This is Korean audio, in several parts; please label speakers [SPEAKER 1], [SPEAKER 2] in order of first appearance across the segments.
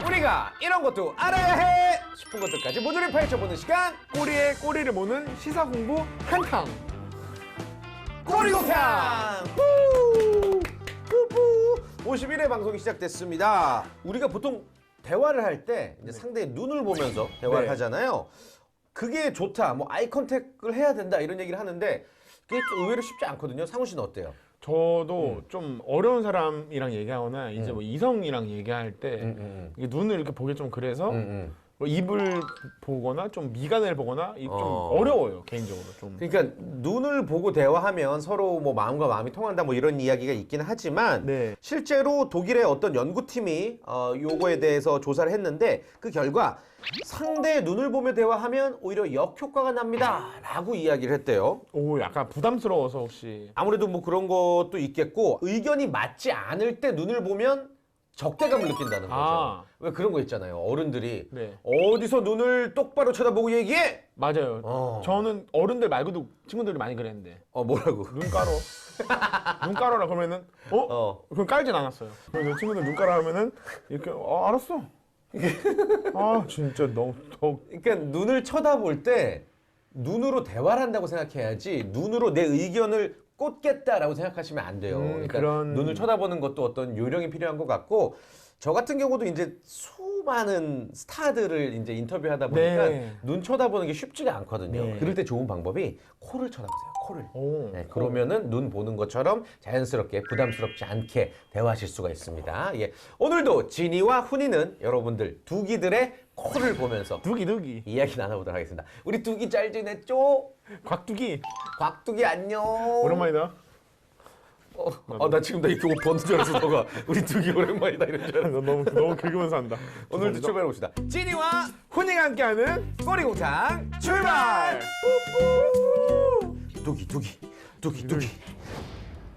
[SPEAKER 1] 우리가 이런 것도 알아야 해 싶은 것들까지 모조리 파헤쳐보는 시간
[SPEAKER 2] 꼬리에 꼬리를 모는 시사 공부 한탕.
[SPEAKER 1] 꼬리곰탕 51회 방송이 시작됐습니다. 우리가 보통 대화를 할 때 상대의 눈을 보면서 대화를
[SPEAKER 2] 네.
[SPEAKER 1] 하잖아요. 그게 좋다, 뭐 아이 컨택을 해야 된다 이런 얘기를 하는데 그게 좀 의외로 쉽지 않거든요. 상훈 씨는 어때요?
[SPEAKER 2] 저도 좀 어려운 사람이랑 얘기하거나 이제 뭐 이성이랑 얘기할 때 이게 눈을 이렇게 보기 좀 그래서 뭐 입을 보거나 좀 미간을 보거나 좀 어려워요, 개인적으로 좀.
[SPEAKER 1] 그러니까 눈을 보고 대화하면 서로 뭐 마음과 마음이 통한다 뭐 이런 이야기가 있긴 하지만
[SPEAKER 2] 네.
[SPEAKER 1] 실제로 독일의 어떤 연구팀이 요거에 대해서 조사를 했는데 그 결과 상대의 눈을 보며 대화하면 오히려 역효과가 납니다 라고 이야기를 했대요.
[SPEAKER 2] 오, 약간 부담스러워서 혹시.
[SPEAKER 1] 아무래도 뭐 그런 것도 있겠고 의견이 맞지 않을 때 눈을 보면 적대감을 느낀다는 거죠.
[SPEAKER 2] 아.
[SPEAKER 1] 왜 그런 거 있잖아요. 어른들이
[SPEAKER 2] 네.
[SPEAKER 1] 어디서 눈을 똑바로 쳐다보고 얘기해?
[SPEAKER 2] 맞아요. 저는 어른들 말고도 친구들이 많이 그랬는데.
[SPEAKER 1] 뭐라고?
[SPEAKER 2] 눈 깔어. 눈 깔아라 그러면은 그럼 깔진 않았어요. 그래서 내 친구들 눈 깔아 하면은 이렇게 알았어. 진짜 너무
[SPEAKER 1] 그러니까 눈을 쳐다볼 때 눈으로 대화를 한다고 생각해야지 눈으로 내 의견을 꽂겠다라고 생각하시면 안 돼요. 그러니까 눈을 쳐다보는 것도 어떤 요령이 필요한 것 같고 저 같은 경우도 이제 수많은 스타들을 이제 인터뷰하다 보니까
[SPEAKER 2] 네.
[SPEAKER 1] 눈 쳐다보는 게 쉽지가 않거든요.
[SPEAKER 2] 네.
[SPEAKER 1] 그럴 때 좋은 방법이 코를 쳐다보세요. 코를.
[SPEAKER 2] 오.
[SPEAKER 1] 네, 그러면은 눈 보는 것처럼 자연스럽게 부담스럽지 않게 대화하실 수가 있습니다. 예. 오늘도 진이와 훈이는 여러분들 두기들의 코를 보면서
[SPEAKER 2] 두기
[SPEAKER 1] 이야기 나눠보도록 하겠습니다. 우리 두기 잘 지냈죠?
[SPEAKER 2] 곽두기
[SPEAKER 1] 곽두기 안녕.
[SPEAKER 2] 오랜만이다.
[SPEAKER 1] 나 지금 나 이렇게 옷 벗는 줄 알았어. 너가 우리 두기 오랜만이다 이런 줄 알았어.
[SPEAKER 2] 너무 긁으면서 한다.
[SPEAKER 1] 오늘도 출발해봅시다. 진이와
[SPEAKER 2] 훈이가 함께하는
[SPEAKER 1] 꼬리곰탕 출발! 두기.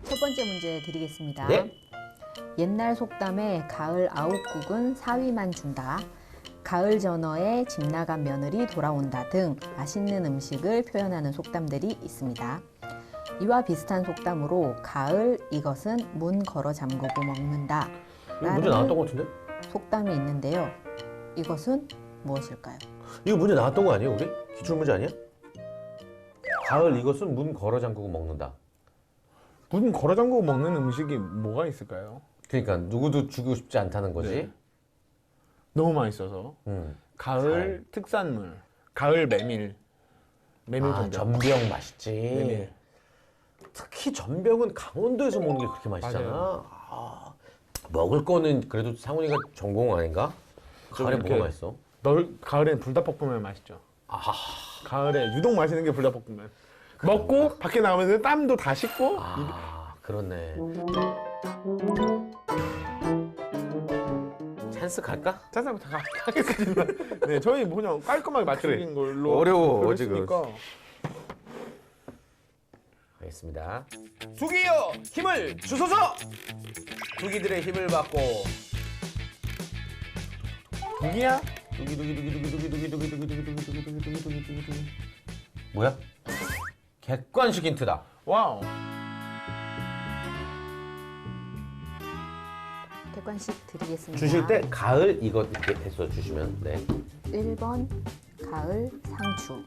[SPEAKER 3] 첫 번째 문제 드리겠습니다.
[SPEAKER 1] 네?
[SPEAKER 3] 옛날 속담에 가을 아욱국은 사위만 준다. 가을 전어에 집 나간 며느리 돌아온다 등 맛있는 음식을 표현하는 속담들이 있습니다. 이와 비슷한 속담으로 가을 이것은 문 걸어 잠그고 먹는다
[SPEAKER 1] 이거 문제 나왔던
[SPEAKER 3] 라는
[SPEAKER 1] 것 같은데?
[SPEAKER 3] 속담이 있는데요. 이것은 무엇일까요?
[SPEAKER 1] 이거 문제 나왔던 거 아니에요 우리? 기출문제 아니야? 가을 이것은 문 걸어 잠그고 먹는다.
[SPEAKER 2] 문 걸어 잠그고 먹는 음식이 뭐가 있을까요?
[SPEAKER 1] 그러니까 누구도 주고 싶지 않다는 거지.
[SPEAKER 2] 네. 너무 맛있어서. 가을 특산물. 가을 메밀 전병.
[SPEAKER 1] 전병 맛있지.
[SPEAKER 2] 메밀.
[SPEAKER 1] 특히 전병은 강원도에서 먹는 게 그렇게 맛있잖아. 먹을 거는 그래도 상훈이가 전공 아닌가? 가을에 뭐가
[SPEAKER 2] 이렇게
[SPEAKER 1] 맛있어?
[SPEAKER 2] 가을엔 불닭볶음면 맛있죠. 가을에 유독 맛있는 게 불닭볶음면. 먹고 밖에 나오면 땀도 다 씻고.
[SPEAKER 1] 그렇네. 찬스 갈까?
[SPEAKER 2] 짜장 다 하겠습니다. 네, 저희 뭐 그냥 깔끔하게 맞추는 걸로.
[SPEAKER 1] 어려워,
[SPEAKER 2] 했으니까.
[SPEAKER 1] 알겠습니다. 두기요 힘을 주소서. 두기들의 힘을 받고
[SPEAKER 2] 두기야?
[SPEAKER 1] 두기. 뭐야? 객관식 힌트다.
[SPEAKER 2] 와우.
[SPEAKER 3] 객관식 드리겠습니다.
[SPEAKER 1] 주실 때 가을 이것 이렇게 해서 주시면 돼.
[SPEAKER 3] 1번 가을 상추,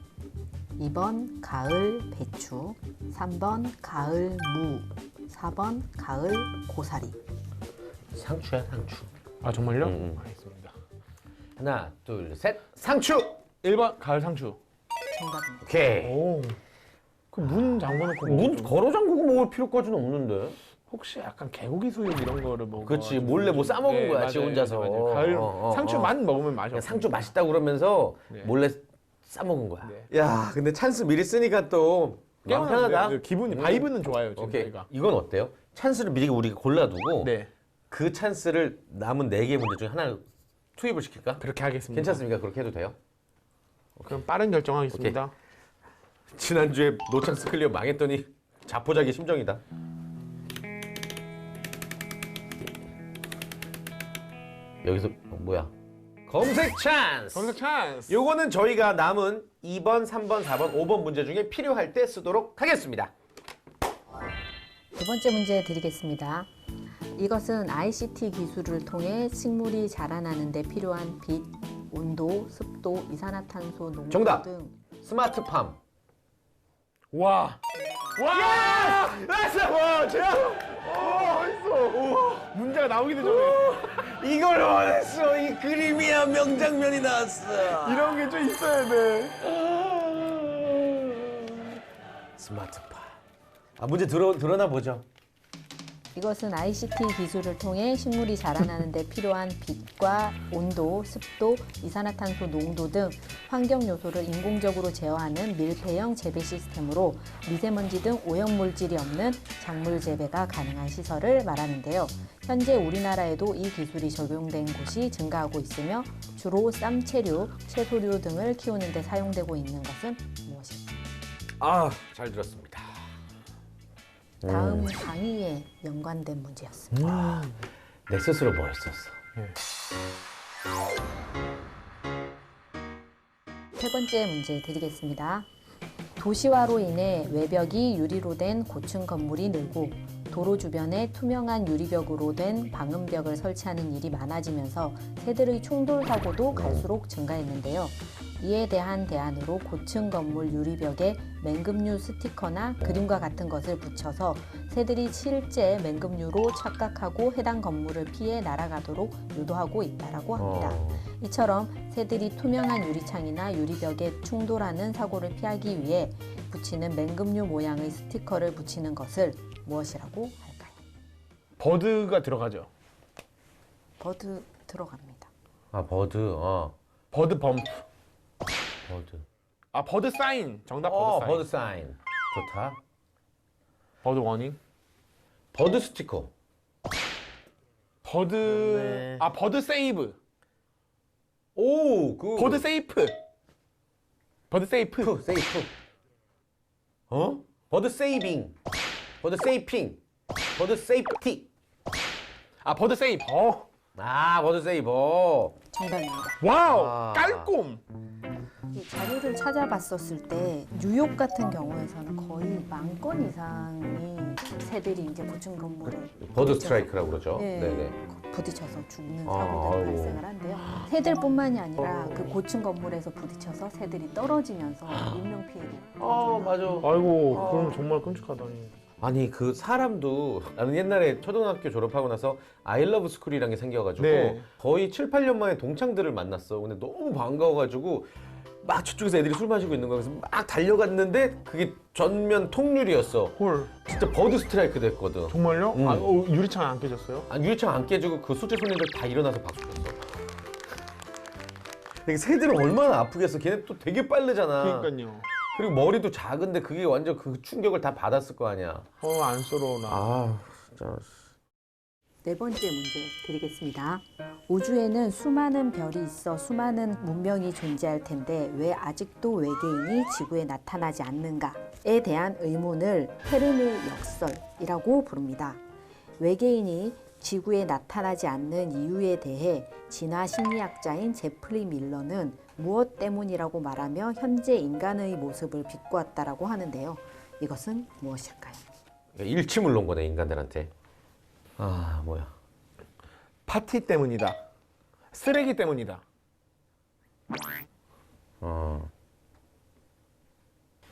[SPEAKER 3] 2번 가을 배추, 3번 가을 무, 4번 가을 고사리.
[SPEAKER 1] 상추야 상추.
[SPEAKER 2] 정말요? 알겠습니다.
[SPEAKER 1] 하나 둘 셋. 상추.
[SPEAKER 2] 1번 가을 상추.
[SPEAKER 3] 정답입니다.
[SPEAKER 1] 오케이.
[SPEAKER 2] 오. 그 문 잠궈놓고
[SPEAKER 1] 문 걸어 잠그고 먹을 필요까지는 없는데.
[SPEAKER 2] 혹시 약간 개고기 수육 이런 거를 먹어.
[SPEAKER 1] 그렇지, 몰래 뭐 싸먹은 거야, 지 혼자서.
[SPEAKER 2] 맞아요. 가을 상추만 먹으면 맛이 없어.
[SPEAKER 1] 상추 맛있다고 그러면서
[SPEAKER 2] 네.
[SPEAKER 1] 몰래 싸먹은 거야.
[SPEAKER 2] 네.
[SPEAKER 1] 야, 근데 찬스 미리 쓰니까 또 마음 편하다.
[SPEAKER 2] 기분이 바이브는 좋아요 지금
[SPEAKER 1] 오케이.
[SPEAKER 2] 저희가.
[SPEAKER 1] 이건 어때요? 찬스를 미리 우리가 골라두고
[SPEAKER 2] 네.
[SPEAKER 1] 그 찬스를 남은 4개 문제 중에 하나를 투입을 시킬까?
[SPEAKER 2] 그렇게 하겠습니다.
[SPEAKER 1] 괜찮습니까? 그렇게 해도 돼요?
[SPEAKER 2] 그럼 빠른 결정하겠습니다.
[SPEAKER 1] 지난주에 노찬스 클리어 망했더니 자포자기 심정이다. 여기서 뭐야? 검색 찬스!
[SPEAKER 2] 검색 찬스!
[SPEAKER 1] 요거는 저희가 남은 2번, 3번, 4번, 5번 문제 중에 필요할 때 쓰도록 하겠습니다.
[SPEAKER 3] 두 번째 문제 드리겠습니다. 이것은 ICT 기술을 통해 식물이 자라나는 데 필요한 빛, 온도, 습도, 이산화탄소 농도
[SPEAKER 1] 정답!
[SPEAKER 3] 등
[SPEAKER 1] 스마트팜.
[SPEAKER 2] 와. 와! 나이스! 와, 제가 멋있어. 문제가 나오기도 전에
[SPEAKER 1] 이걸 원했어. 이 그림이야. 명장면이 나왔어.
[SPEAKER 2] 이런 게 좀 있어야 돼.
[SPEAKER 1] 스마트팜. 아, 문제 드러나 보죠.
[SPEAKER 3] 이것은 ICT 기술을 통해 식물이 자라나는 데 필요한 빛과 온도, 습도, 이산화탄소 농도 등 환경 요소를 인공적으로 제어하는 밀폐형 재배 시스템으로 미세먼지 등 오염물질이 없는 작물 재배가 가능한 시설을 말하는데요. 현재 우리나라에도 이 기술이 적용된 곳이 증가하고 있으며 주로 쌈채류, 채소류 등을 키우는 데 사용되고 있는 것은 무엇일까요?
[SPEAKER 1] 아, 잘 들었습니다.
[SPEAKER 3] 다음 강의에 연관된 문제였습니다.
[SPEAKER 1] 내 스스로 뭐 했었어?
[SPEAKER 3] 세 번째 문제 드리겠습니다. 도시화로 인해 외벽이 유리로 된 고층 건물이 늘고 도로 주변에 투명한 유리벽으로 된 방음벽을 설치하는 일이 많아지면서 새들의 충돌 사고도 갈수록 증가했는데요. 이에 대한 대안으로 고층 건물 유리벽에 맹금류 스티커나 그림과 같은 것을 붙여서 새들이 실제 맹금류로 착각하고 해당 건물을 피해 날아가도록 유도하고 있다고 합니다. 이처럼 새들이 투명한 유리창이나 유리벽에 충돌하는 사고를 피하기 위해 붙이는 맹금류 모양의 스티커를 붙이는 것을 무엇이라고 할까요?
[SPEAKER 2] 버드가 들어가죠.
[SPEAKER 3] 버드 들어갑니다.
[SPEAKER 1] 아, 버드.
[SPEAKER 2] 버드 범프.
[SPEAKER 1] 버드.
[SPEAKER 2] 아, 버드 사인. 정답 버드 사인.
[SPEAKER 1] 버드 사인. 좋다.
[SPEAKER 2] 버드 워닝.
[SPEAKER 1] 버드 스티커.
[SPEAKER 2] 버드
[SPEAKER 1] 네.
[SPEAKER 2] 아, 버드 세이브.
[SPEAKER 1] 오,
[SPEAKER 2] 버드 세이프. 버드 세이프.
[SPEAKER 1] 세이프. 버드 세이빙. 버드 세이핑. 버드 세이프티.
[SPEAKER 2] 아, 버드 세이브.
[SPEAKER 1] 아, 버드 세이버.
[SPEAKER 3] 정답입니다.
[SPEAKER 2] 와우.
[SPEAKER 1] 아.
[SPEAKER 2] 깔꼼.
[SPEAKER 3] 이 자료를 찾아봤었을 때 뉴욕 같은 경우에서는 거의 10,000건 이상이 새들이 이제 고층 건물에
[SPEAKER 1] 버드 스트라이크라고 그러죠.
[SPEAKER 3] 네,
[SPEAKER 1] 네네.
[SPEAKER 3] 부딪혀서 죽는
[SPEAKER 1] 아,
[SPEAKER 3] 사고들이
[SPEAKER 1] 아이고.
[SPEAKER 3] 발생을 한대요. 새들뿐만이 아니라 그 고층 건물에서 부딪혀서 새들이 떨어지면서 인명 피해도.
[SPEAKER 1] 맞아.
[SPEAKER 2] 아이고, 그럼 정말 끔찍하다니.
[SPEAKER 1] 아니 그 사람도 나는 옛날에 초등학교 졸업하고 나서 아이러브 스쿨이라는 게 생겨가지고
[SPEAKER 2] 네.
[SPEAKER 1] 거의 7, 8년 만에 동창들을 만났어. 근데 너무 반가워가지고 막 저쪽에서 애들이 술 마시고 있는 거야. 그래서 막 달려갔는데 그게 전면 통유리였어.
[SPEAKER 2] 헐.
[SPEAKER 1] 진짜 버드 스트라이크 됐거든.
[SPEAKER 2] 정말요?
[SPEAKER 1] 응.
[SPEAKER 2] 아, 유리창 안 깨졌어요?
[SPEAKER 1] 아, 유리창 안 깨지고 그 숙제 손님들 다 일어나서 박수 쳤어. 근데 새들은 얼마나 아프겠어. 걔네 또 되게 빠르잖아.
[SPEAKER 2] 그러니까요.
[SPEAKER 1] 그리고 머리도 작은데 그게 완전 그 충격을 다 받았을 거 아니야.
[SPEAKER 2] 안쓰러워 나.
[SPEAKER 1] 아, 진짜.
[SPEAKER 3] 네 번째 문제 드리겠습니다. 우주에는 수많은 별이 있어 수많은 문명이 존재할 텐데 왜 아직도 외계인이 지구에 나타나지 않는가에 대한 의문을 페르미 역설이라고 부릅니다. 외계인이 지구에 나타나지 않는 이유에 대해 진화 심리학자인 제프리 밀러는 무엇 때문이라고 말하며 현재 인간의 모습을 비꼬았다라고 하는데요. 이것은 무엇일까요?
[SPEAKER 1] 일침을 놓은 거네, 인간들한테. 아, 뭐야.
[SPEAKER 2] 파티 때문이다. 쓰레기 때문이다.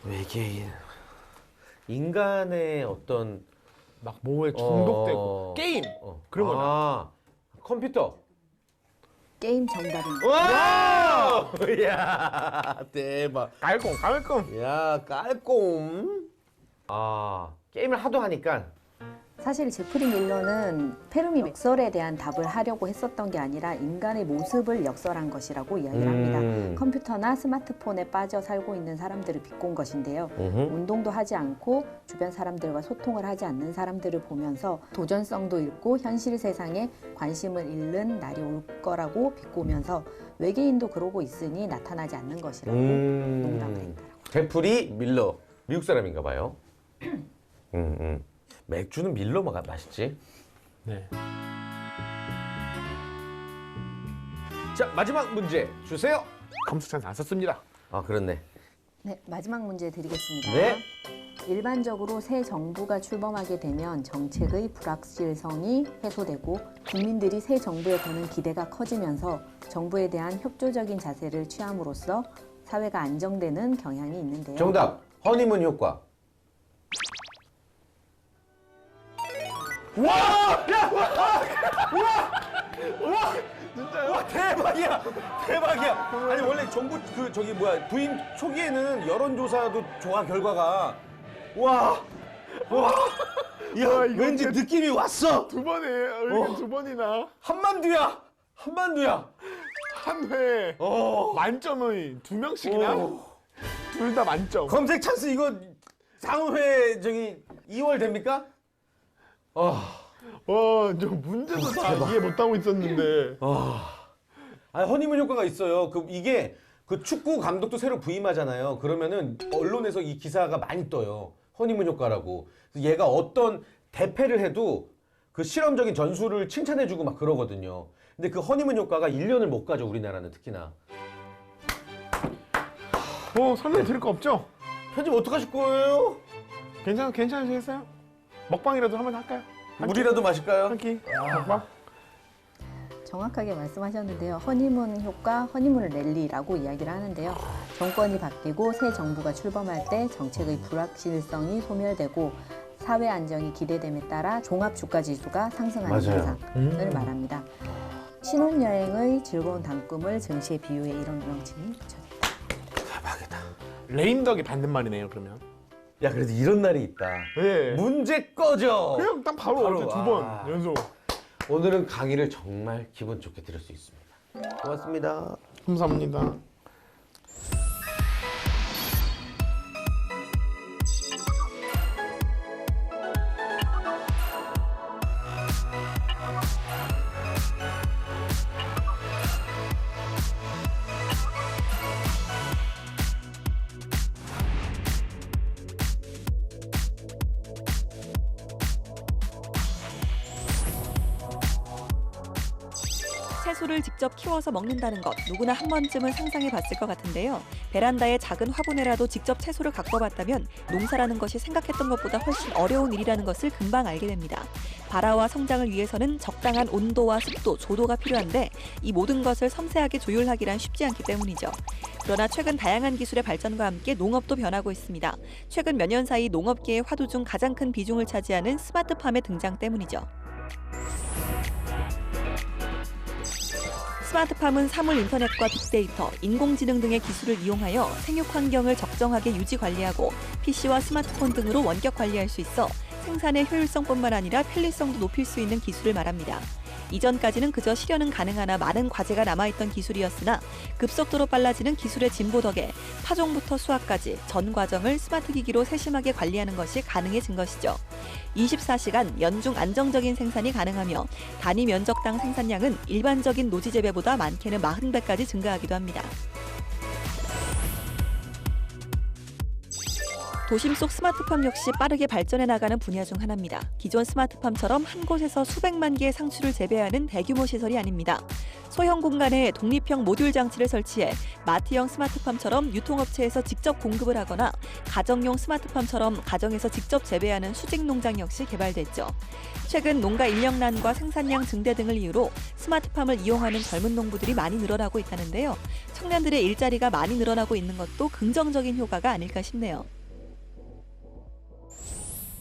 [SPEAKER 1] 외계인. 인간의 어떤
[SPEAKER 2] 막 뭐에 중독되고 게임 그런 거다.
[SPEAKER 1] 컴퓨터.
[SPEAKER 3] 게임 정답입니다.
[SPEAKER 1] 와! 야, 대박.
[SPEAKER 2] 깔끔.
[SPEAKER 1] 야, 깔꼼. 게임을 하도 하니까
[SPEAKER 3] 사실 제프리 밀러는 페르미 역설에 대한 답을 하려고 했었던 게 아니라 인간의 모습을 역설한 것이라고 이야기를 합니다. 컴퓨터나 스마트폰에 빠져 살고 있는 사람들을 비꼰 것인데요. 운동도 하지 않고 주변 사람들과 소통을 하지 않는 사람들을 보면서 도전성도 잃고 현실 세상에 관심을 잃는 날이 올 거라고 비꼬면서 외계인도 그러고 있으니 나타나지 않는 것이라고 농담을 했더라고요.
[SPEAKER 1] 제프리 밀러. 미국 사람인가 봐요. 맥주는 밀러가 맛있지.
[SPEAKER 2] 네.
[SPEAKER 1] 자, 마지막 문제 주세요.
[SPEAKER 2] 검수 찬스 안 썼습니다.
[SPEAKER 1] 아, 그렇네.
[SPEAKER 3] 네, 마지막 문제 드리겠습니다.
[SPEAKER 1] 네.
[SPEAKER 3] 일반적으로 새 정부가 출범하게 되면 정책의 불확실성이 해소되고 국민들이 새 정부에 거는 기대가 커지면서 정부에 대한 협조적인 자세를 취함으로써 사회가 안정되는 경향이 있는데요.
[SPEAKER 1] 정답. 허니문 효과.
[SPEAKER 2] 와! 야! 와! 진짜요?
[SPEAKER 1] 와 대박이야. 대박이야. 아니 원래 정부 그 저기 뭐야 부임 초기에는 여론조사도 좋아 결과가 와. 야
[SPEAKER 2] 와, 이거
[SPEAKER 1] 왠지
[SPEAKER 2] 진짜-
[SPEAKER 1] 느낌이 왔어.
[SPEAKER 2] 두 번에 이렇게 두 번이나
[SPEAKER 1] 한만두야. 한만두야.
[SPEAKER 2] 한 회 만점의 두 명씩이나 둘 다 만점.
[SPEAKER 1] 검색 찬스 이거 상회 저기 2월 됩니까?
[SPEAKER 2] 와, 저 문제도 다 이해 못하고 있었는데.
[SPEAKER 1] 아, 허니문 효과가 있어요. 이게 그 축구 감독도 새로 부임하잖아요. 그러면은 언론에서 이 기사가 많이 떠요. 허니문 효과라고. 그래서 얘가 어떤 대패를 해도 그 실험적인 전술을 칭찬해주고 막 그러거든요. 근데 그 허니문 효과가 1년을 못 가죠. 우리나라는 특히나.
[SPEAKER 2] 설명 드릴 거 없죠?
[SPEAKER 1] 편집 어떡하실 거예요?
[SPEAKER 2] 괜찮으시겠어요? 먹방이라도 한번 할까요?
[SPEAKER 1] 물이라도 마실까요?
[SPEAKER 2] 한 끼. 먹방.
[SPEAKER 3] 정확하게 말씀하셨는데요. 허니문 효과, 허니문 랠리라고 이야기를 하는데요. 정권이 바뀌고 새 정부가 출범할 때 정책의 불확실성이 소멸되고 사회 안정이 기대됨에 따라 종합주가지수가 상승하는
[SPEAKER 1] 맞아요.
[SPEAKER 3] 현상을 말합니다. 신혼여행의 즐거운 단꿈을 전시에 비유해 이런 명칭이 붙여졌다.
[SPEAKER 1] 대박이다.
[SPEAKER 2] 레임덕이 받는 말이네요, 그러면.
[SPEAKER 1] 야 그래도 이런 날이 있다.
[SPEAKER 2] 네.
[SPEAKER 1] 문제 꺼져.
[SPEAKER 2] 그냥 딱 바로
[SPEAKER 1] 바로,
[SPEAKER 2] 어제 두 번
[SPEAKER 1] 아.
[SPEAKER 2] 연속.
[SPEAKER 1] 오늘은 강의를 정말 기분 좋게 드릴 수 있습니다. 고맙습니다.
[SPEAKER 2] 감사합니다.
[SPEAKER 4] 채소를 직접 키워서 먹는다는 것 누구나 한 번쯤은 상상해 봤을 것 같은데요. 베란다에 작은 화분에라도 직접 채소를 가꿔봤다면 농사라는 것이 생각했던 것보다 훨씬 어려운 일이라는 것을 금방 알게 됩니다. 발화와 성장을 위해서는 적당한 온도와 습도, 조도가 필요한데 이 모든 것을 섬세하게 조율하기란 쉽지 않기 때문이죠. 그러나 최근 다양한 기술의 발전과 함께 농업도 변하고 있습니다. 최근 몇 년 사이 농업계의 화두 중 가장 큰 비중을 차지하는 스마트팜의 등장 때문이죠. 스마트팜은 사물 인터넷과 빅데이터, 인공지능 등의 기술을 이용하여 생육 환경을 적정하게 유지 관리하고 PC와 스마트폰 등으로 원격 관리할 수 있어 생산의 효율성뿐만 아니라 편리성도 높일 수 있는 기술을 말합니다. 이전까지는 그저 실현은 가능하나 많은 과제가 남아있던 기술이었으나 급속도로 빨라지는 기술의 진보 덕에 파종부터 수확까지 전 과정을 스마트 기기로 세심하게 관리하는 것이 가능해진 것이죠. 24시간 연중 안정적인 생산이 가능하며 단위 면적당 생산량은 일반적인 노지 재배보다 많게는 40배까지 증가하기도 합니다. 도심 속 스마트팜 역시 빠르게 발전해 나가는 분야 중 하나입니다. 기존 스마트팜처럼 한 곳에서 수백만 개의 상추를 재배하는 대규모 시설이 아닙니다. 소형 공간에 독립형 모듈 장치를 설치해 마트형 스마트팜처럼 유통업체에서 직접 공급을 하거나 가정용 스마트팜처럼 가정에서 직접 재배하는 수직 농장 역시 개발됐죠. 최근 농가 인력난과 생산량 증대 등을 이유로 스마트팜을 이용하는 젊은 농부들이 많이 늘어나고 있다는데요. 청년들의 일자리가 많이 늘어나고 있는 것도 긍정적인 효과가 아닐까 싶네요.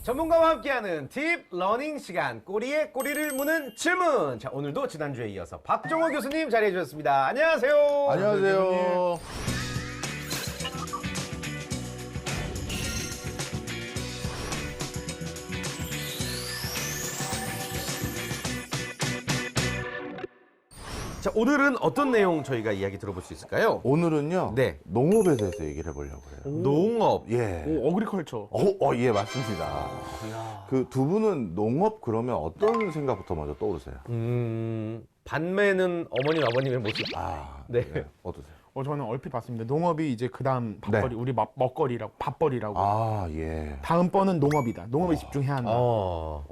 [SPEAKER 1] 전문가와 함께하는 팁 러닝 시간, 꼬리에 꼬리를 무는 질문. 자, 오늘도 지난주에 이어서 박정호 교수님 자리해 주셨습니다. 안녕하세요.
[SPEAKER 5] 안녕하세요.
[SPEAKER 1] 자, 오늘은 어떤 내용 저희가 이야기 들어볼 수 있을까요?
[SPEAKER 5] 오늘은요.
[SPEAKER 1] 네.
[SPEAKER 5] 농업에 대해서 얘기를 해보려고 해요.
[SPEAKER 1] 농업.
[SPEAKER 5] 예.
[SPEAKER 2] 오, 어그리컬처.
[SPEAKER 5] 예, 맞습니다. 그 두 분은 농업 그러면 어떤 생각부터 먼저 떠오르세요?
[SPEAKER 1] 반매는 어머님 아버님의 모습. 네.
[SPEAKER 5] 어떠세요?
[SPEAKER 2] 저는 얼핏 봤습니다. 농업이 이제 그다음 밥벌이, 우리 먹거리라고, 밥벌이라고.
[SPEAKER 5] 예.
[SPEAKER 2] 다음 번은 농업이다. 농업에 집중해야 한다.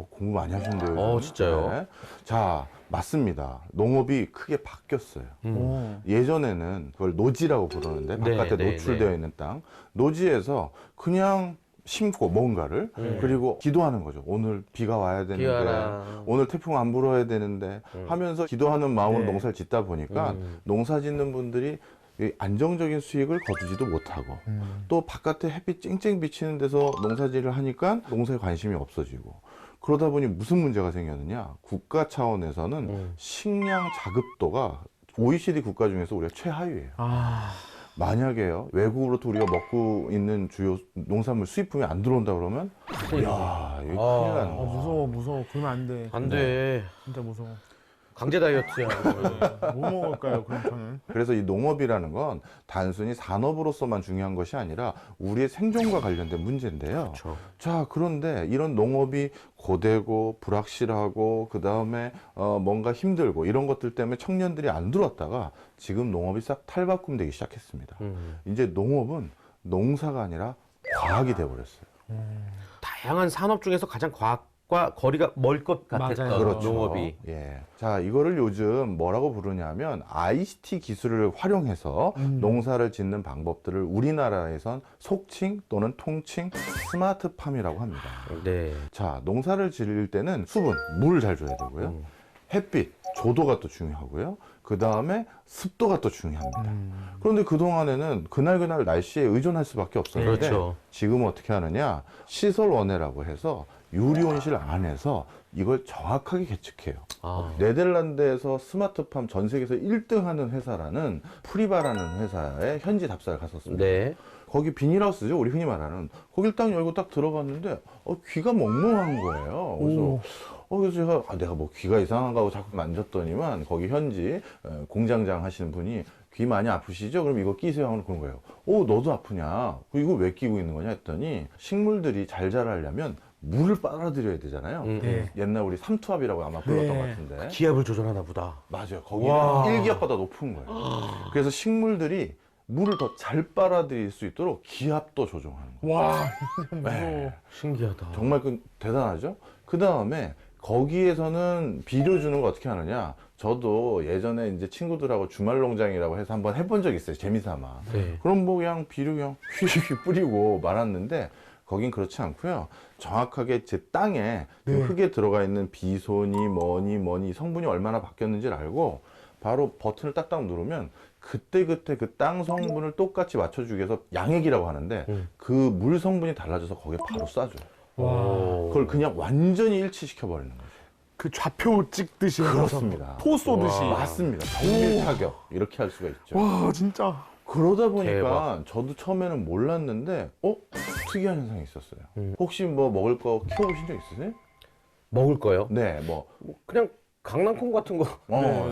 [SPEAKER 5] 공부 많이 하시는데요. 요즘?
[SPEAKER 1] 진짜요?
[SPEAKER 5] 자, 맞습니다. 농업이 크게 바뀌었어요.
[SPEAKER 2] 오.
[SPEAKER 5] 예전에는 그걸 노지라고 부르는데
[SPEAKER 1] 네,
[SPEAKER 5] 바깥에
[SPEAKER 1] 네,
[SPEAKER 5] 노출되어
[SPEAKER 1] 네.
[SPEAKER 5] 있는 땅. 노지에서 그냥 심고 뭔가를 그리고 기도하는 거죠. 오늘 비가 와야 되는데
[SPEAKER 1] 비와라.
[SPEAKER 5] 오늘 태풍 안 불어야 되는데 하면서 기도하는 마음으로 농사를 짓다 보니까 농사 짓는 분들이 이 안정적인 수익을 거두지도 못하고 또 바깥에 햇빛 쨍쨍 비치는 데서 농사질을 하니까 농사에 관심이 없어지고 그러다 보니 무슨 문제가 생겼느냐. 국가 차원에서는 식량 자급도가 OECD 국가 중에서 우리가 최하위예요. 만약에요 외국으로부터 우리가 먹고 있는 주요 농산물 수입품이 안 들어온다 그러면 야 이거 큰일 나는 거죠.
[SPEAKER 2] 무서워. 그러면 안 돼.
[SPEAKER 1] 안 돼.
[SPEAKER 2] 진짜 무서워.
[SPEAKER 1] 강제 다이어트야.
[SPEAKER 2] 뭐 먹을까요, 그럼 저는?
[SPEAKER 5] 그래서 이 농업이라는 건 단순히 산업으로서만 중요한 것이 아니라 우리의 생존과 관련된 문제인데요.
[SPEAKER 1] 그렇죠.
[SPEAKER 5] 자, 그런데 이런 농업이 고되고 불확실하고 그 다음에 뭔가 힘들고 이런 것들 때문에 청년들이 안 들어왔다가 지금 농업이 싹 탈바꿈되기 시작했습니다. 이제 농업은 농사가 아니라 과학이 돼버렸어요.
[SPEAKER 1] 다양한 산업 중에서 가장 과학과 거리가 멀 것 같았던
[SPEAKER 2] 맞아요.
[SPEAKER 5] 그렇죠.
[SPEAKER 1] 농업이.
[SPEAKER 5] 예. 자, 이거를 요즘 뭐라고 부르냐면 ICT 기술을 활용해서 농사를 짓는 방법들을 우리나라에선 속칭 또는 통칭 스마트팜이라고 합니다.
[SPEAKER 1] 네.
[SPEAKER 5] 자, 농사를 지을 때는 수분, 물을 잘 줘야 되고요. 햇빛, 조도가 또 중요하고요. 그 다음에 습도가 또 중요합니다. 그런데 그동안에는 그날 날씨에 의존할 수밖에 없었는데
[SPEAKER 1] 그렇죠.
[SPEAKER 5] 지금은 어떻게 하느냐. 시설원해라고 해서 유리온실 안에서 이걸 정확하게 계측해요.
[SPEAKER 1] 아.
[SPEAKER 5] 네덜란드에서 스마트팜 전 세계에서 1등 하는 회사라는 프리바라는 회사에 현지 답사를 갔었습니다.
[SPEAKER 1] 네.
[SPEAKER 5] 거기 비닐하우스죠. 우리 흔히 말하는. 거길 딱 열고 딱 들어갔는데 귀가 멍멍한 거예요. 그래서 제가 내가 뭐 귀가 이상한가 하고 자꾸 만졌더니만 거기 현지 공장장 하시는 분이 귀 많이 아프시죠? 그럼 이거 끼세요 하는 그런 거예요. 너도 아프냐? 이거 왜 끼고 있는 거냐 했더니 식물들이 잘 자라려면 물을 빨아들여야 되잖아요. 옛날 우리 삼투압이라고 아마 불렀던 것 같은데.
[SPEAKER 1] 기압을 조절하나 보다.
[SPEAKER 5] 맞아요. 거기는 1기압보다 높은 거예요. 그래서 식물들이 물을 더 잘 빨아들일 수 있도록 기압도 조정하는 거예요.
[SPEAKER 2] 와,
[SPEAKER 5] 네.
[SPEAKER 1] 신기하다.
[SPEAKER 5] 정말 대단하죠? 그 다음에 거기에서는 비료 주는 거 어떻게 하느냐? 저도 예전에 이제 친구들하고 주말 농장이라고 해서 한번 해본 적이 있어요. 재미삼아.
[SPEAKER 1] 네.
[SPEAKER 5] 그럼 뭐 그냥 비료 그냥 휘휘 뿌리고 말았는데 거긴 그렇지 않고요. 정확하게 제 땅에 그 흙에 들어가 있는 비소니 뭐니 성분이 얼마나 바뀌었는지를 알고 바로 버튼을 딱딱 누르면 그때그때 그 땅 성분을 똑같이 맞춰주기 위해서 양액이라고 하는데 그 물 성분이 달라져서 거기에 바로 쏴줘요. 그걸 그냥 완전히 일치시켜 버리는 거죠.
[SPEAKER 2] 그 좌표 찍듯이
[SPEAKER 5] 그렇습니다.
[SPEAKER 2] 포 쏘듯이.
[SPEAKER 5] 맞습니다. 정밀 타격 이렇게 할 수가 있죠.
[SPEAKER 2] 와, 진짜.
[SPEAKER 5] 그러다 보니까
[SPEAKER 1] 대박.
[SPEAKER 5] 저도 처음에는 몰랐는데 특이한 현상이 있었어요. 혹시 뭐 먹을 거 키워보신 적 있으세요?
[SPEAKER 1] 먹을 거요?
[SPEAKER 5] 네,
[SPEAKER 1] 그냥 강낭콩 같은 거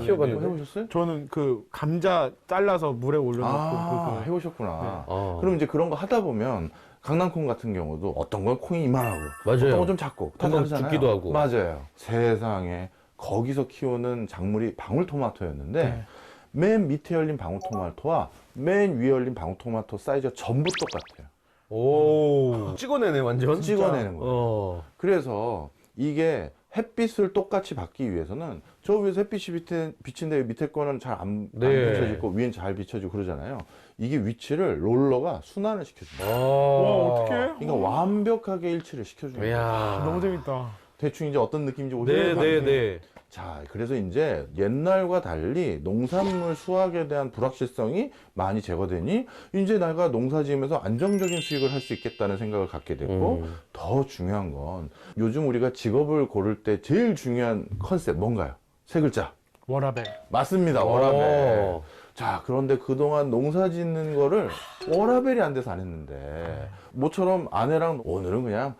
[SPEAKER 1] 키워봤는데.
[SPEAKER 5] 해보셨어요?
[SPEAKER 2] 저는 그 감자 잘라서 물에 올려놓고
[SPEAKER 5] 해보셨구나.
[SPEAKER 1] 어.
[SPEAKER 5] 그럼 이제 그런 거 하다 보면 강낭콩 같은 경우도 어떤 건 콩이 이만하고
[SPEAKER 1] 맞아요.
[SPEAKER 5] 어떤 건 좀 작고 다
[SPEAKER 1] 금방
[SPEAKER 5] 다르잖아요.
[SPEAKER 1] 죽기도 하고.
[SPEAKER 5] 맞아요. 세상에 거기서 키우는 작물이 방울토마토였는데 맨 밑에 열린 방울토마토와 맨 위에 열린 방울토마토 사이즈가 전부 똑같아요.
[SPEAKER 1] 오. 찍어내네 완전.
[SPEAKER 5] 찍어내는 거예요. 그래서 이게 햇빛을 똑같이 받기 위해서는 저 위에서 햇빛이 비친데 밑에 거는 잘 안 비춰지고 위엔 잘 비춰지고 그러잖아요. 이게 위치를 롤러가 순환을 시켜줍니다.
[SPEAKER 2] 와, 어떡해?
[SPEAKER 5] 그러니까 완벽하게 일치를 시켜주는 거예요.
[SPEAKER 1] 이야.
[SPEAKER 2] 너무 재밌다.
[SPEAKER 5] 대충 이제 어떤 느낌인지 오시나요?
[SPEAKER 1] 네네네.
[SPEAKER 5] 자, 그래서 이제 옛날과 달리 농산물 수확에 대한 불확실성이 많이 제거되니 이제 내가 농사 지으면서 안정적인 수익을 할 수 있겠다는 생각을 갖게 됐고 더 중요한 건 요즘 우리가 직업을 고를 때 제일 중요한 컨셉 뭔가요? 세 글자.
[SPEAKER 2] 워라벨.
[SPEAKER 5] 맞습니다. 워라벨. 자, 그런데 그동안 농사 짓는 거를 워라벨이 안 돼서 안 했는데 모처럼 아내랑 오늘은 그냥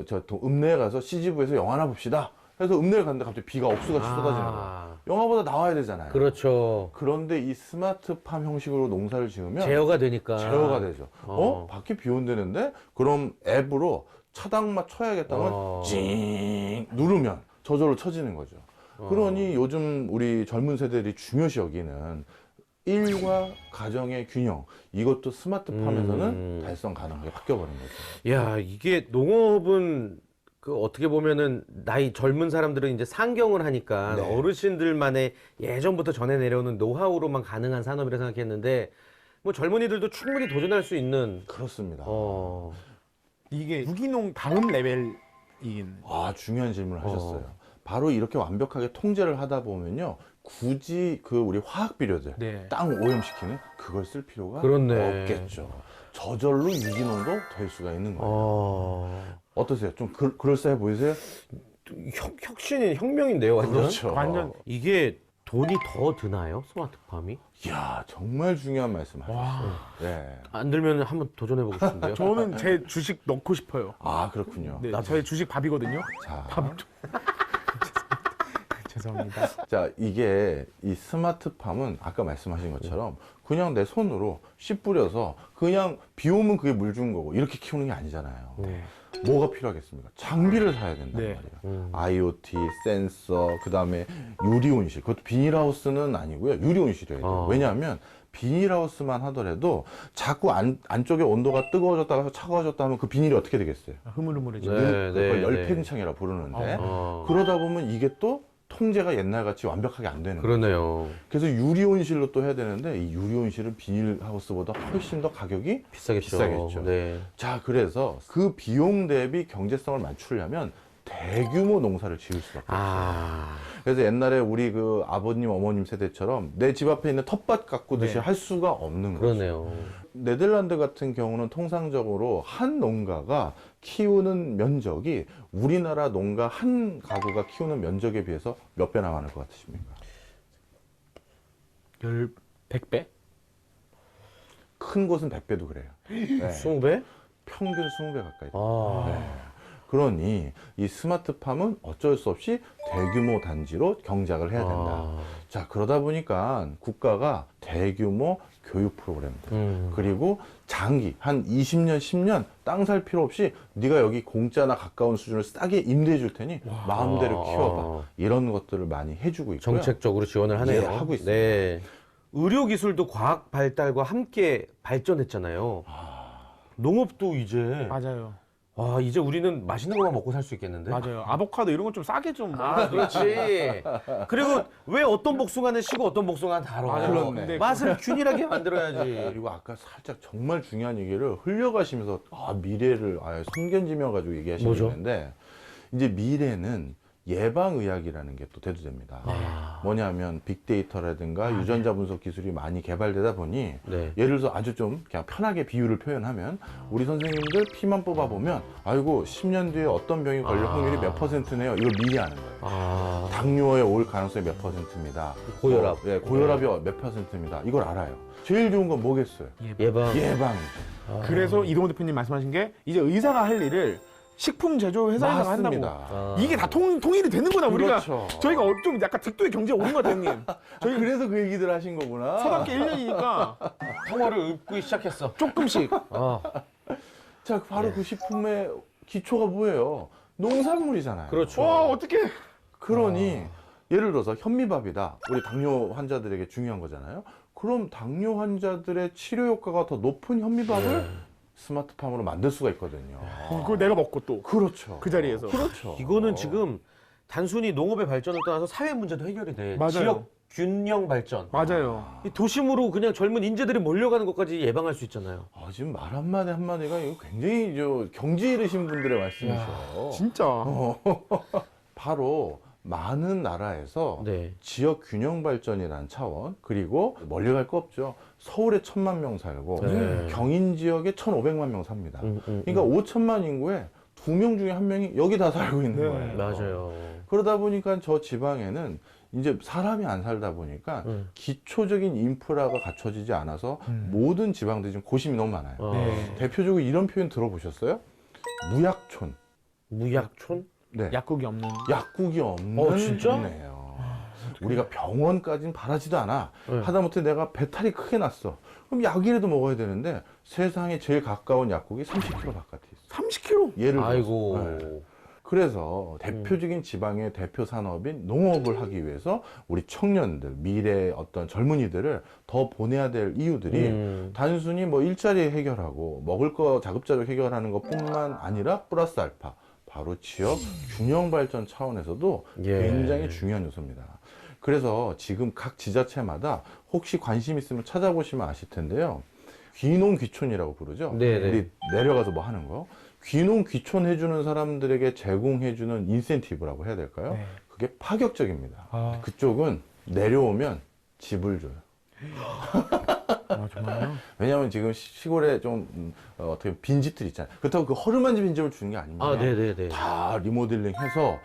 [SPEAKER 5] 저 읍내에 가서 CGV에서 영화나 봅시다. 그래서 읍내에 갔는데 갑자기 비가 억수같이 쏟아지는 거예요. 영화보다 나와야 되잖아요.
[SPEAKER 1] 그렇죠.
[SPEAKER 5] 그런데 이 스마트팜 형식으로 농사를 지으면
[SPEAKER 1] 제어가 되니까.
[SPEAKER 5] 제어가 되죠. 밖에 비 온다는데? 그럼 앱으로 차단만 쳐야겠다면 찡 누르면 저절로 쳐지는 거죠. 그러니 요즘 우리 젊은 세대들이 중요시 여기는 일과 가정의 균형, 이것도 스마트팜에서는 달성 가능하게 바뀌어버린 거죠.
[SPEAKER 1] 야, 이게 농업은 그 어떻게 보면은 나이 젊은 사람들은 이제 상경을 하니까
[SPEAKER 5] 네.
[SPEAKER 1] 어르신들만의 예전부터 전해 내려오는 노하우로만 가능한 산업이라 생각했는데 뭐 젊은이들도 충분히 도전할 수 있는
[SPEAKER 5] 그렇습니다.
[SPEAKER 2] 이게 유기농 다음 레벨이긴.
[SPEAKER 5] 아, 중요한 질문을 하셨어요. 바로 이렇게 완벽하게 통제를 하다 보면요, 굳이 그 우리 화학 비료들
[SPEAKER 2] 네.
[SPEAKER 5] 땅 오염시키는 그걸 쓸 필요가
[SPEAKER 1] 그렇네.
[SPEAKER 5] 없겠죠. 저절로 유기농도 될 수가 있는 거예요. 어떠세요? 좀 그럴싸해 보이세요?
[SPEAKER 1] 혁신이 혁명인데요, 완전.
[SPEAKER 5] 그렇죠.
[SPEAKER 2] 완전
[SPEAKER 1] 이게 돈이 더 드나요, 스마트팜이?
[SPEAKER 5] 이야, 정말 중요한 말씀 하셨어요.
[SPEAKER 2] 와.
[SPEAKER 5] 네.
[SPEAKER 1] 안 들면 한번 도전해보고 싶은데요.
[SPEAKER 2] 저는 제 주식 넣고 싶어요.
[SPEAKER 5] 아, 그렇군요.
[SPEAKER 2] 네, 저의 주식 밥이거든요.
[SPEAKER 5] 자,
[SPEAKER 2] 죄송합니다.
[SPEAKER 5] 자, 이게 이 스마트팜은 아까 말씀하신 것처럼 그냥 내 손으로 씨 뿌려서 그냥 비 오면 그게 물 준 거고 이렇게 키우는 게 아니잖아요. 뭐가 필요하겠습니까? 장비를 사야 된단
[SPEAKER 2] 네.
[SPEAKER 5] 말이에요. IoT, 센서, 그 다음에 유리온실. 그것도 비닐하우스는 아니고요. 유리온실이어야 돼요. 왜냐하면 비닐하우스만 하더라도 자꾸 안쪽에 온도가 뜨거워졌다가 차가워졌다 하면 그 비닐이 어떻게 되겠어요?
[SPEAKER 2] 흐물흐물해지고.
[SPEAKER 1] 네.
[SPEAKER 5] 그걸 열팽창이라고 부르는데
[SPEAKER 1] 어.
[SPEAKER 5] 그러다 보면 이게 또 통제가 옛날같이 완벽하게 안 되는 거예요.
[SPEAKER 1] 그러네요.
[SPEAKER 5] 그래서 유리온실로 또 해야 되는데 이 유리온실은 비닐하우스보다 훨씬 더 가격이
[SPEAKER 1] 비싸겠죠.
[SPEAKER 5] 비싸겠죠.
[SPEAKER 1] 네.
[SPEAKER 5] 자, 그래서 그 비용 대비 경제성을 맞추려면 대규모 농사를 지을 수밖에 없어요. 그래서 옛날에 우리 그 아버님, 어머님 세대처럼 내 집 앞에 있는 텃밭 가꾸듯이
[SPEAKER 2] 네.
[SPEAKER 5] 할 수가 없는 거죠.
[SPEAKER 1] 그러네요.
[SPEAKER 5] 네덜란드 같은 경우는 통상적으로 한 농가가 키우는 면적이 우리나라 농가 한 가구가 키우는 면적에 비해서 몇 배나 많을 것 같으십니까?
[SPEAKER 2] 100배?
[SPEAKER 5] 큰 곳은 100배도 그래요. 네.
[SPEAKER 1] 20배?
[SPEAKER 5] 평균 20배 가까이.
[SPEAKER 1] 아.
[SPEAKER 5] 네. 그러니 이 스마트팜은 어쩔 수 없이 대규모 단지로 경작을 해야 된다. 자, 그러다 보니까 국가가 대규모 교육 프로그램들 그리고 장기 한 20년, 10년 땅 살 필요 없이 네가 여기 공짜나 가까운 수준을 싸게 임대해 줄 테니 마음대로 키워봐. 이런 것들을 많이 해주고 있고요.
[SPEAKER 1] 정책적으로 지원을 하네요.
[SPEAKER 5] 예, 하고 있습니다.
[SPEAKER 1] 네. 의료 기술도 과학 발달과 함께 발전했잖아요. 농업도 이제
[SPEAKER 2] 맞아요.
[SPEAKER 1] 이제 우리는 맛있는 것만 먹고 살 수 있겠는데?
[SPEAKER 2] 맞아요. 아보카도 이런 건 좀 싸게 좀.
[SPEAKER 1] 그렇지. 그리고 왜 어떤 복숭아는 시고 어떤 복숭아는 달아?
[SPEAKER 2] 맞아요.
[SPEAKER 5] 그렇네.
[SPEAKER 2] 근데
[SPEAKER 1] 맛을 균일하게 만들어야지.
[SPEAKER 5] 그리고 아까 살짝 정말 중요한 얘기를 흘려가시면서 미래를 성견지명 가지고 얘기하시는
[SPEAKER 1] 뭐죠?
[SPEAKER 5] 건데 이제 미래는 예방의학이라는 게 또 대두됩니다. 뭐냐면 빅데이터라든가 유전자 분석 기술이 많이 개발되다 보니
[SPEAKER 1] 네.
[SPEAKER 5] 예를 들어서 아주 좀 그냥 편하게 비유를 표현하면 우리 선생님들 피만 뽑아보면 아이고 10년 뒤에 어떤 병이 걸릴 확률이 몇 %네요. 이걸 미리 아는 거예요. 당뇨에 올 가능성이 몇 %입니다.
[SPEAKER 1] 고혈압.
[SPEAKER 5] 고혈압이 몇 %입니다. 이걸 알아요. 제일 좋은 건 뭐겠어요?
[SPEAKER 1] 예방.
[SPEAKER 5] 예방이죠.
[SPEAKER 2] 그래서 이동호 대표님 말씀하신 게 이제 의사가 할 일을 식품 제조 회사에서 한다고.
[SPEAKER 5] 맞습니다.
[SPEAKER 2] 이게 다 통일이 되는구나. 우리가
[SPEAKER 5] 그렇죠.
[SPEAKER 2] 저희가 좀 약간 득도의 경제에 오른 것 같아요, 형님. 저희
[SPEAKER 5] 그래서 그 얘기들 하신 거구나.
[SPEAKER 2] 서답게 1년이니까
[SPEAKER 1] 통어를 읊고 시작했어.
[SPEAKER 2] 조금씩.
[SPEAKER 5] 자, 바로 그 식품의 기초가 뭐예요? 농산물이잖아요.
[SPEAKER 1] 그렇죠.
[SPEAKER 2] 와, 어떡해.
[SPEAKER 5] 그러니 예를 들어서 현미밥이다. 우리 당뇨 환자들에게 중요한 거잖아요. 그럼 당뇨 환자들의 치료 효과가 더 높은 현미밥을 스마트팜으로 만들 수가 있거든요.
[SPEAKER 2] 그거 내가 먹고 또.
[SPEAKER 5] 그렇죠.
[SPEAKER 2] 그 자리에서.
[SPEAKER 5] 그렇죠.
[SPEAKER 1] 이거는 지금 단순히 농업의 발전을 떠나서 사회 문제도 해결이 돼.
[SPEAKER 2] 맞아요.
[SPEAKER 1] 지역 균형 발전.
[SPEAKER 2] 맞아요.
[SPEAKER 1] 이 도심으로 그냥 젊은 인재들이 몰려가는 것까지 예방할 수 있잖아요.
[SPEAKER 5] 지금 말 한마디 한마디가 이거 굉장히 경지 이르신 분들의 말씀이셔.
[SPEAKER 2] 진짜.
[SPEAKER 5] 바로 많은 나라에서
[SPEAKER 1] 네.
[SPEAKER 5] 지역 균형 발전이라는 차원, 그리고 멀리 갈 거 없죠. 서울에 1000만 명 살고
[SPEAKER 1] 네.
[SPEAKER 5] 경인 지역에 1500만 명 삽니다. 그러니까 5천만 인구에 2명 중에 1명이 여기 다 살고 있는
[SPEAKER 2] 네.
[SPEAKER 5] 거예요.
[SPEAKER 1] 맞아요.
[SPEAKER 5] 그러다 보니까 저 지방에는 이제 사람이 안 살다 보니까 기초적인 인프라가 갖춰지지 않아서 모든 지방들이 지금 고심이 너무 많아요.
[SPEAKER 2] 네.
[SPEAKER 5] 대표적으로 이런 표현 들어보셨어요? 무약촌.
[SPEAKER 1] 무약촌?
[SPEAKER 5] 네.
[SPEAKER 2] 약국이 없는.
[SPEAKER 5] 약국이 없는
[SPEAKER 1] 진짜?
[SPEAKER 5] 동네예요. 우리가 병원까지는 바라지도 않아.
[SPEAKER 1] 네.
[SPEAKER 5] 하다못해 내가 배탈이 크게 났어. 그럼 약이라도 먹어야 되는데 세상에 제일 가까운 약국이 30km 바깥에 있어.
[SPEAKER 2] 30kg.
[SPEAKER 5] 예를 들어서.
[SPEAKER 1] 아이고.
[SPEAKER 5] 네. 그래서 대표적인 지방의 대표 산업인 농업을 하기 위해서 우리 청년들, 미래 어떤 젊은이들을 더 보내야 될 이유들이 단순히 뭐 일자리 해결하고 먹을 거 자급자족 해결하는 것뿐만 아니라 플러스 알파. 바로 지역 균형 발전 차원에서도 굉장히 중요한 요소입니다. 그래서 지금 각 지자체마다 혹시 관심 있으면 찾아보시면 아실 텐데요. 귀농 귀촌이라고 부르죠.
[SPEAKER 1] 네네.
[SPEAKER 5] 우리 내려가서 뭐 하는 거. 귀농 귀촌 해주는 사람들에게 제공해주는 인센티브라고 해야 될까요?
[SPEAKER 2] 네.
[SPEAKER 5] 그게 파격적입니다.
[SPEAKER 2] 아.
[SPEAKER 5] 그쪽은 내려오면 집을 줘요.
[SPEAKER 2] 아, 정말요?
[SPEAKER 5] 왜냐하면 지금 시골에 좀 어떻게 빈집들 있잖아요. 그렇다고 그 허름한 빈집을 주는 게 아닙니다.
[SPEAKER 1] 아, 네네네.
[SPEAKER 5] 다 리모델링해서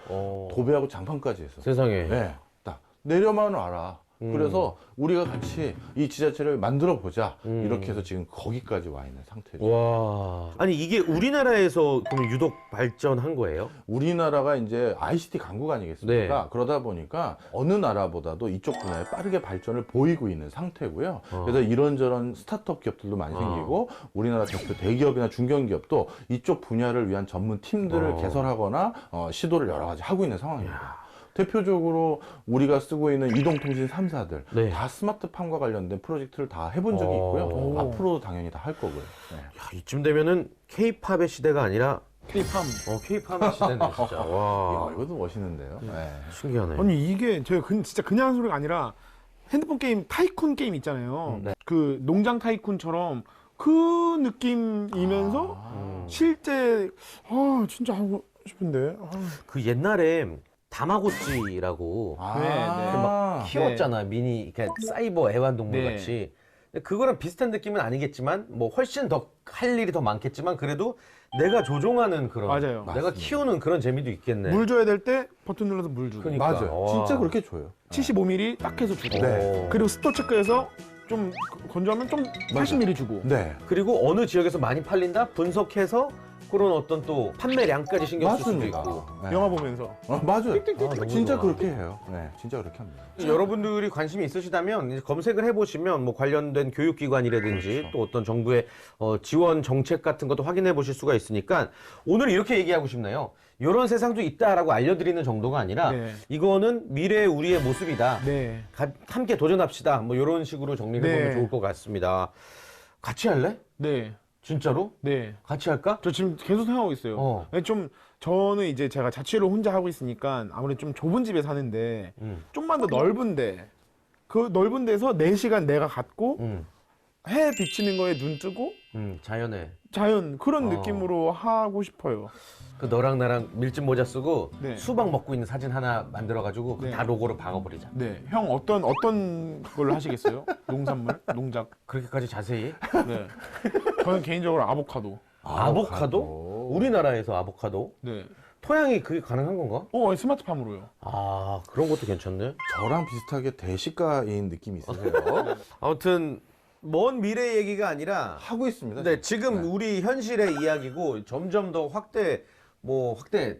[SPEAKER 5] 도배하고 장판까지 했어.
[SPEAKER 1] 세상에.
[SPEAKER 5] 네, 딱 내려만 와라. 그래서 우리가 같이 이 지자체를 만들어 보자. 이렇게 해서 지금 거기까지 와 있는 상태죠.
[SPEAKER 1] 와. 아니 이게 우리나라에서 그럼 유독 발전한 거예요?
[SPEAKER 5] 우리나라가 이제 ICT 강국 아니겠습니까?
[SPEAKER 1] 네.
[SPEAKER 5] 그러다 보니까 어느 나라보다도 이쪽 분야에 빠르게 발전을 보이고 있는 상태고요. 그래서 이런저런 스타트업 기업들도 많이 생기고 우리나라 대표 대기업이나 중견기업도 이쪽 분야를 위한 전문 팀들을 개설하거나 시도를 여러 가지 하고 있는 상황입니다. 대표적으로 우리가 쓰고 있는 이동통신 3사들
[SPEAKER 1] 네.
[SPEAKER 5] 다 스마트팜과 관련된 프로젝트를 다 해본 적이 있고요. 앞으로도 당연히 다 할 거고요. 네.
[SPEAKER 1] 야, 이쯤 되면은 K-팝의 시대가 아니라
[SPEAKER 2] K-팝.
[SPEAKER 1] K-팝의 시대네 진짜. 와.
[SPEAKER 5] 이야, 이것도 멋있는데요. 네.
[SPEAKER 1] 신기하네.
[SPEAKER 2] 아니 이게 제가 진짜 그냥 하는 소리가 아니라 핸드폰 게임 타이쿤 게임 있잖아요.
[SPEAKER 1] 네.
[SPEAKER 2] 그 농장 타이쿤처럼 그 느낌이면서 실제 진짜 하고 싶은데.
[SPEAKER 1] 그 옛날에 다마고찌라고
[SPEAKER 5] 아,
[SPEAKER 1] 키웠잖아. 미니 그러니까 사이버 애완동물
[SPEAKER 2] 네.
[SPEAKER 1] 같이. 근데 그거랑 비슷한 느낌은 아니겠지만 뭐 훨씬 더 할 일이 더 많겠지만 그래도 내가 조종하는 그런
[SPEAKER 2] 맞아요.
[SPEAKER 1] 내가
[SPEAKER 5] 맞습니다.
[SPEAKER 1] 키우는 그런 재미도 있겠네.
[SPEAKER 2] 물 줘야 될 때 버튼 눌러서 물 주고.
[SPEAKER 1] 그러니까.
[SPEAKER 5] 맞아요.
[SPEAKER 1] 와.
[SPEAKER 5] 진짜 그렇게 줘요.
[SPEAKER 2] 75mm 딱 해서 주고.
[SPEAKER 5] 네.
[SPEAKER 2] 그리고 습도 체크해서 좀 건조하면 좀 80mm 주고.
[SPEAKER 5] 네.
[SPEAKER 1] 그리고 어느 지역에서 많이 팔린다 분석해서 그런 어떤 또 판매량까지 신경 쓸 수도
[SPEAKER 5] 맞습니다.
[SPEAKER 1] 있고.
[SPEAKER 5] 네.
[SPEAKER 2] 영화 보면서.
[SPEAKER 5] 맞아요.
[SPEAKER 1] 너무
[SPEAKER 5] 진짜
[SPEAKER 1] 좋아.
[SPEAKER 5] 그렇게 해요. 네, 진짜 그렇게 합니다.
[SPEAKER 1] 여러분들이 관심이 있으시다면 이제 검색을 해보시면 뭐 관련된 교육기관이라든지 또 어떤 정부의 지원 정책 같은 것도 확인해 보실 수가 있으니까 오늘 이렇게 얘기하고 싶네요. 이런 세상도 있다라고 알려드리는 정도가 아니라
[SPEAKER 2] 네.
[SPEAKER 1] 이거는 미래의 우리의 모습이다.
[SPEAKER 2] 네.
[SPEAKER 1] 함께 도전합시다. 뭐 이런 식으로 정리해보면
[SPEAKER 2] 네.
[SPEAKER 1] 좋을 것 같습니다. 같이 할래?
[SPEAKER 2] 네.
[SPEAKER 1] 진짜로?
[SPEAKER 2] 네.
[SPEAKER 1] 같이 할까?
[SPEAKER 2] 저 지금 계속 생각하고 있어요. 좀 저는 이제 제가 자취를 혼자 하고 있으니까 아무래도 좀 좁은 집에 사는데 좀만 더 넓은데 그 넓은 데서 4시간 내가 갖고 해 비치는 거에 눈 뜨고
[SPEAKER 1] 자연에.
[SPEAKER 2] 자연 그런 느낌으로 하고 싶어요.
[SPEAKER 1] 그 너랑 나랑 밀짚 모자 쓰고
[SPEAKER 2] 네.
[SPEAKER 1] 수박 먹고 있는 사진 하나 만들어가지고
[SPEAKER 2] 네.
[SPEAKER 1] 다 로고로 박아버리자.
[SPEAKER 2] 네. 형 어떤 걸로 하시겠어요? 농산물? 농작?
[SPEAKER 1] 그렇게까지 자세히?
[SPEAKER 2] 네. 저는 개인적으로 아보카도.
[SPEAKER 1] 아보카도? 우리나라에서 아보카도?
[SPEAKER 2] 네.
[SPEAKER 1] 토양이 그게 가능한 건가?
[SPEAKER 2] 스마트팜으로요.
[SPEAKER 1] 아 그런 것도 괜찮네.
[SPEAKER 5] 저랑 비슷하게 대시가인 느낌이 있으세요.
[SPEAKER 1] 아무튼 먼 미래 얘기가 아니라
[SPEAKER 5] 하고 있습니다.
[SPEAKER 1] 네, 지금 우리 현실의 이야기고 점점 더 확대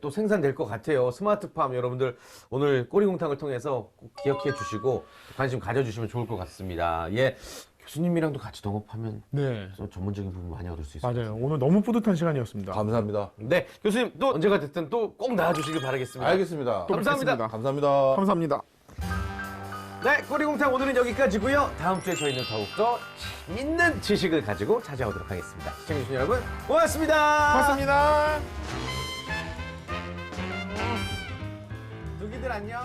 [SPEAKER 1] 또 생산될 것 같아요. 스마트팜 여러분들 오늘 꼬리공탕을 통해서 꼭 기억해 주시고 관심 가져주시면 좋을 것 같습니다. 예, 교수님이랑도 같이 동업하면
[SPEAKER 2] 네.
[SPEAKER 1] 또 전문적인 부분 많이 얻을 수 있을 것 같아요.
[SPEAKER 2] 맞아요. 오늘 너무 뿌듯한 시간이었습니다.
[SPEAKER 5] 감사합니다.
[SPEAKER 1] 네, 교수님 또 언제가 됐든 또 꼭 나와주시길 바라겠습니다.
[SPEAKER 5] 알겠습니다.
[SPEAKER 2] 또
[SPEAKER 1] 감사합니다.
[SPEAKER 2] 뵙겠습니다.
[SPEAKER 5] 감사합니다.
[SPEAKER 2] 감사합니다.
[SPEAKER 1] 네, 꼬리공탕 오늘은 여기까지고요. 다음 주에 저희는 더욱더 재밌는 지식을 가지고 찾아오도록 하겠습니다. 시청해주신 여러분 고맙습니다.
[SPEAKER 2] 고맙습니다.
[SPEAKER 1] 두기들 안녕.